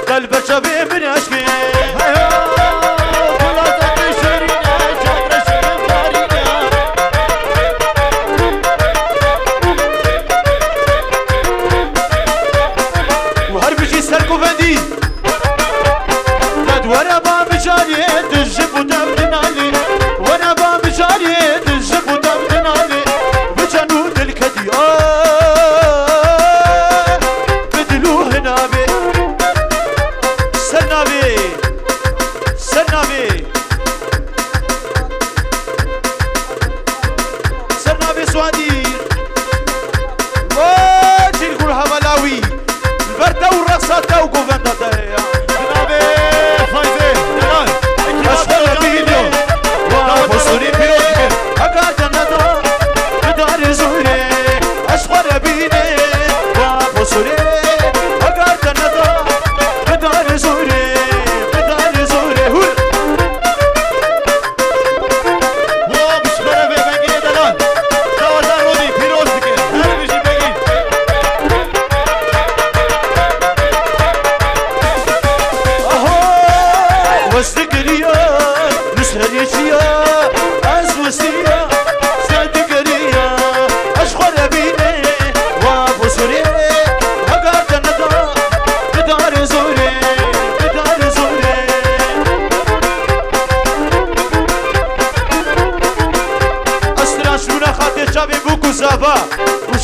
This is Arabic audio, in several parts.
قلب شبي من عشقي وهربشي سركو فندي وانا باب جاري تجيب وتبدنالي وانا باب جاري تجيب وتبدنالي بجنود الكدي بدلوه نابي سرنابي سرنابي سرنابي سوادي واجي القرها ملاوي البردة والرقصة وقوفندة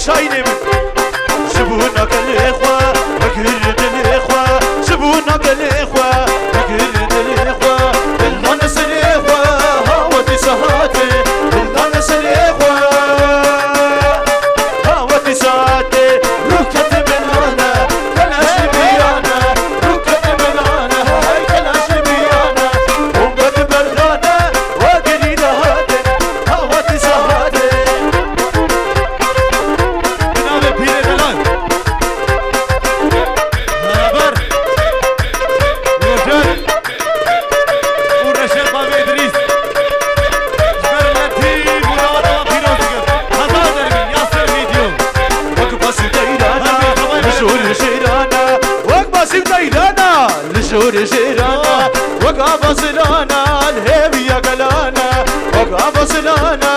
وشايني شبونا كالإخوة وكرد الإخوة شبونا كالإخوة وكرد الإخوة بالناس الإخوة هاوتي سهاتي بالناس الإخوة هاوتي سهاتي ركت ملانا كلاش بيانا ركت ملانا هاي كلاش بيانا ومبد بردانا وقرينا هاتي هاوتي سهاتي لشور جيرانا وقع بصلانا الهيبي يا قلانا وقع بصلانا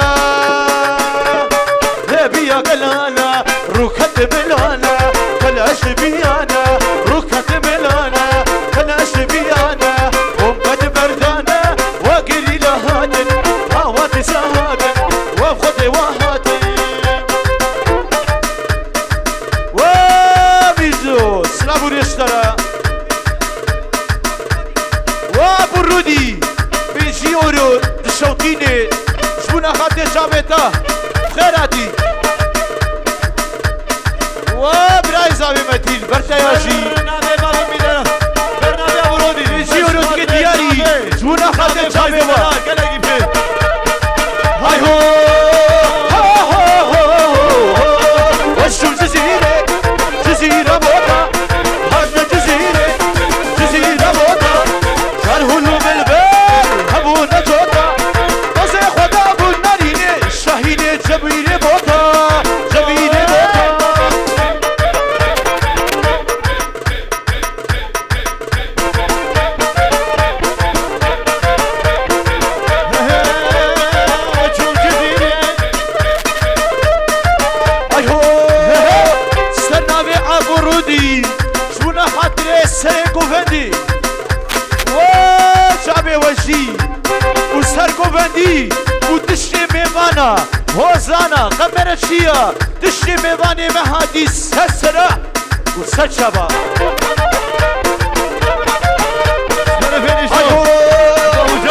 هيبي يا قلانا ركت بلانا كلاش بيانا ركت بلانا كلاش بيانا ومبد بردانا وقري لهاتن هاواتي سهاتن وفخدي وهاتن وبيزو سلابو ريشترا وابرودي بيجيورو الشوطيني شبونا خاطي جابتا بخيراتي وبراي زابي متين برتياجي برنامي ابرودي بيجيورو دياري شبونا خاطي جابتا هاي هو وشو الجزيرة جزيرة بوطا هذا جزيرة جزيرة بوطا كارهولو بالبال هبونا جوطا بزي خدا بولناريني شاهيني جبيني بوطا جبيني بوطا سركو فندي وشعبي وجي وسركو فندي وتشري ميمانا هوزانا خمرة شيا تشري ميماني مهادي سسرة وسجبا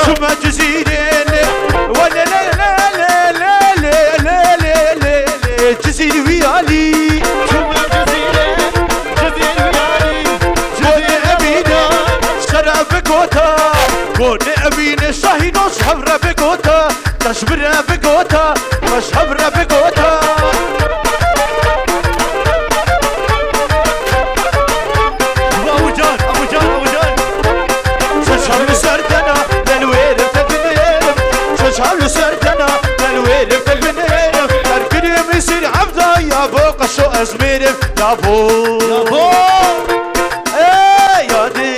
شما جزيرين ولا لا لا لا لا لا لا لا لا جزيري ويالي شما جزيرين جزيري ويالي بقوتا كوني أبين شاهينو شهبرا بقوتا تشبرا بقوتا وشهبرا بقوتا أبو جان أبو جان أبو جان ششهب سردنا للوير فالبنيرم ششهب سردنا للوير فالبنيرم تركني مسير عبدا يا بو قشو أزميرم يا بو يا بو ايه يا دي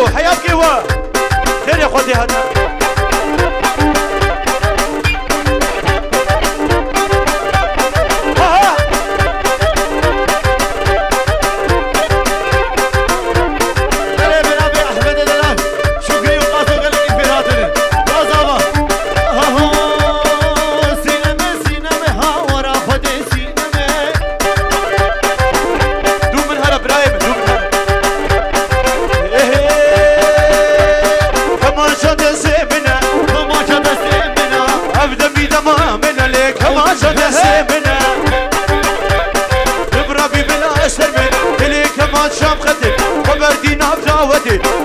حياتكو حياتكي وا خير يا خودي هذا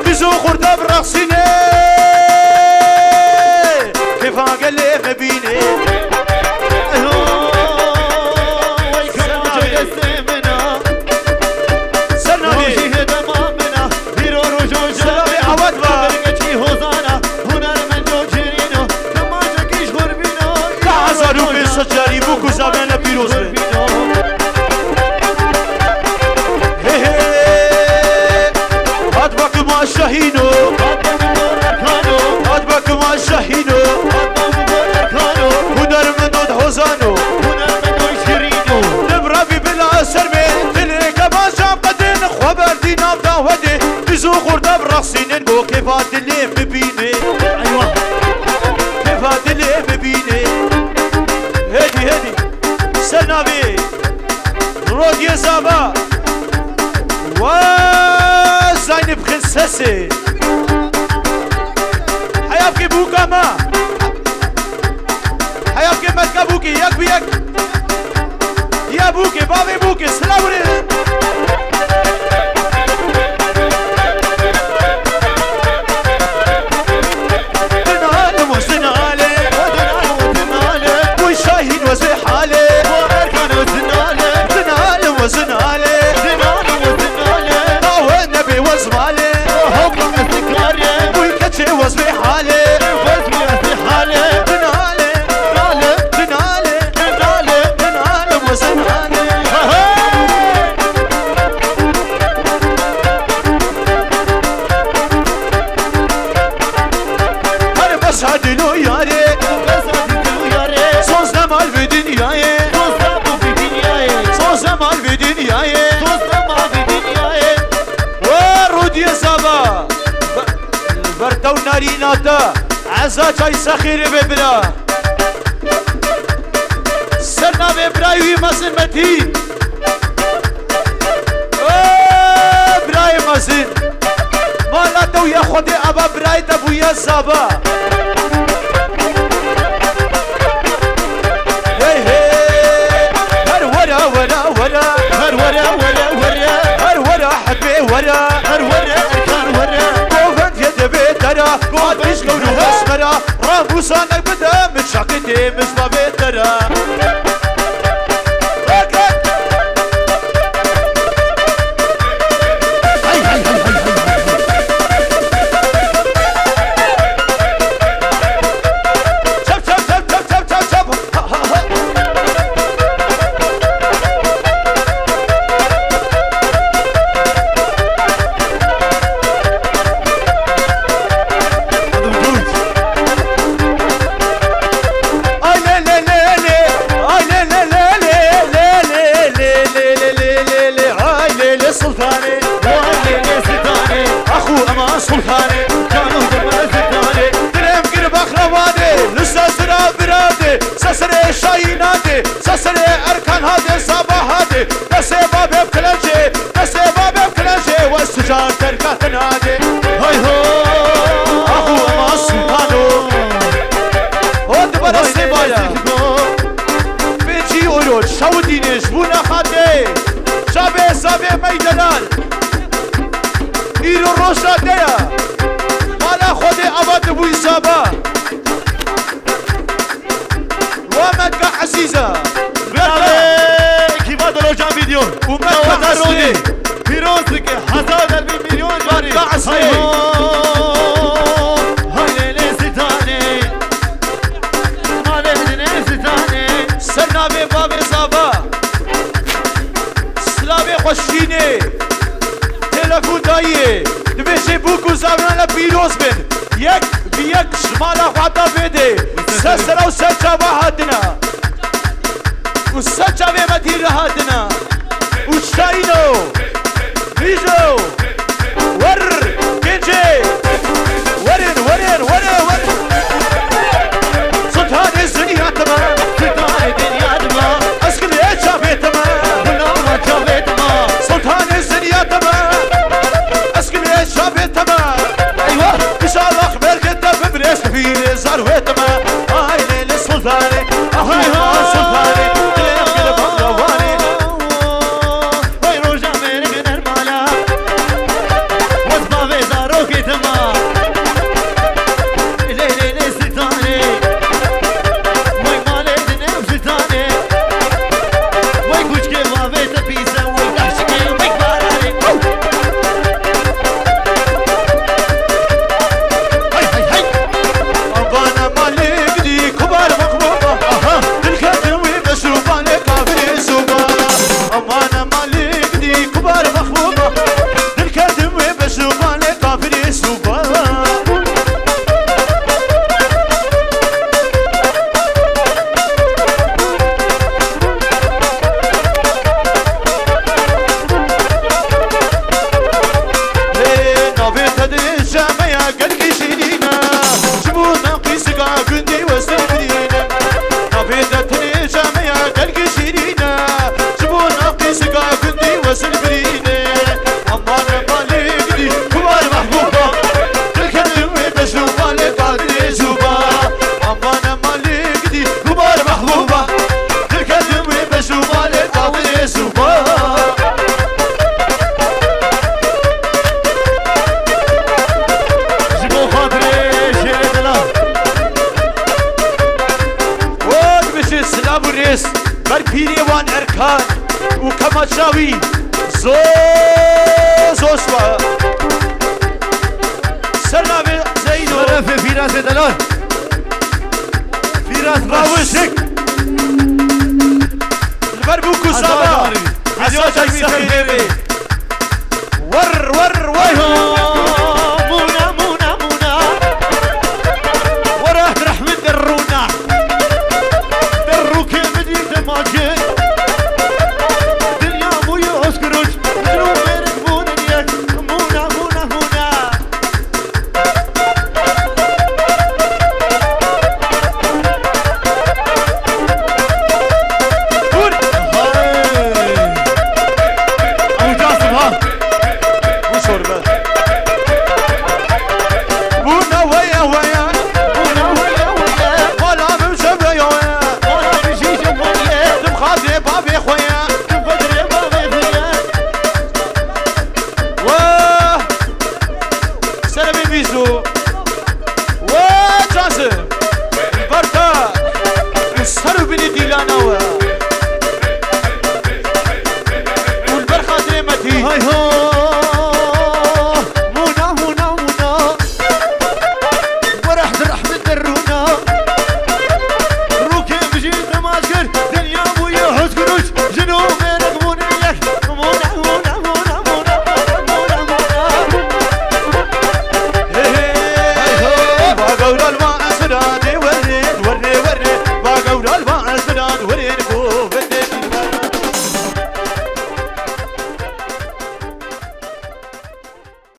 بزو خورده برقصینه كيف اقلي مبيني وي كما جسمنا سناني دمامنا بيرو رجو سلامي عوض برقتي هوزانا هنر من جو جرينو كما جكيش غربينو تعزرو بالسجاري بوكو زمان بيروز شهينو أدبك ما شهينو هنر من دود حزانو نبرابي بلا سرمي تلك ما شابدين خبر دينا بداودي بزو خورده برقصينين بو كيفات اللي مبيني أيوة كيفات اللي مبيني هدي سنابي رودي زابا زينب خنسسي حيابكي بوكا ما حيابكي متكا بوكي يك بيك يا بوكي بابي بوكي سلاوري دنالي وزنالي ودنالي وشاهين وزي حالي واركان وزنالي دنالي وزنالي وزمالي هم استكاري والكتشي وزبي حالي وزبي حالي دنالي دنالي وزمالي هر بس هدلو ياري صوص نمال في دنياي صوص نمال في دنياي برتو ناريناتا عزا جاي سخير ببرا سرنا ببرايوي مزن متين براي مزن مالاتو يا خودي ابا براي تبو يا زابا هي هر ورا ورا ورا هر ورا ورا ورا هر ورا حبي ورا هر ورا اركان ورا ترى قوات مش كونه اسمرا راموسانك بدا متشاقتي مش بابي ترى سلطاني كانوا دمازتاني درهم قرب اخرواني لسه سرا برادي سسري شايناتي سسري اركان هادي صبا هادي نسي بابي بكلنجي نسي بابي بكلنجي والسجار تركه تنادي هاي هو اخو اما سلطانو هود برسي بايا بيجي اولو شاوديني جبونا خاتي شابي سابي ميدلال ایرو روشا دیا مالا خودی عباد بوی سابا ومکا عزیزا کیما دلو جان ویدیو ومکا رودی پیروز که 1000 میلیون داری هایلی ستانی مالی ستانی سرنامه باب سابا سلام خوشینه تلفون دایه دبیشی بوکو زمان پیروز بین یک بی یک شمال خواهد بیده سر و سر چاوا هاتنا و سر چاوه مدیر هاتنا و شاینو بیجو ور گنجه ورن سلطان زنیاتما سلطان دنیاتما اسکل چاویتما غلام چاویتما سلطان زنیاتما اسکل چاویتما ايوه ان شاء الله خبر كده ببريس في زروتما هاي ليل سلطاني هاي سلطاني كده بغلواني وای روزا میره نرمالا وزبا وزارو کتما لیلی سلطانی وای ماله دنم سلطانی وای کوچ که واوه تپیسه وای داشت که مکبارانی هی وانا مالك دي كبار مخبوبة الكتوي مشروبة لكافر سوبا وانا مالك دي كبار مخبوبة الكتوي مشروبة لكافر سوبا نابي تدري جامعة قلقي شيرينا شبونا قيسقا قندي وسنبرينا نابي تدري جامعة قلقي شيرينا شبونا قيسقا قندي وسنبرينا أمانا مالك دي كبار محبوبة الكلمة مشروبة لقادر زوبا أمانا مالك دي كبار محبوبة الكلمة مشروبة لقادر زوبا جبو خاطري شير دلال واد بشه سلام و ریس بر پیریوان ارکان و کماچاوی زوسوا سلام زیدو طرف فیراز دلال فیراز راوش باشک البر بوكو سابا عزازاري. عزازاري عزازاري. ور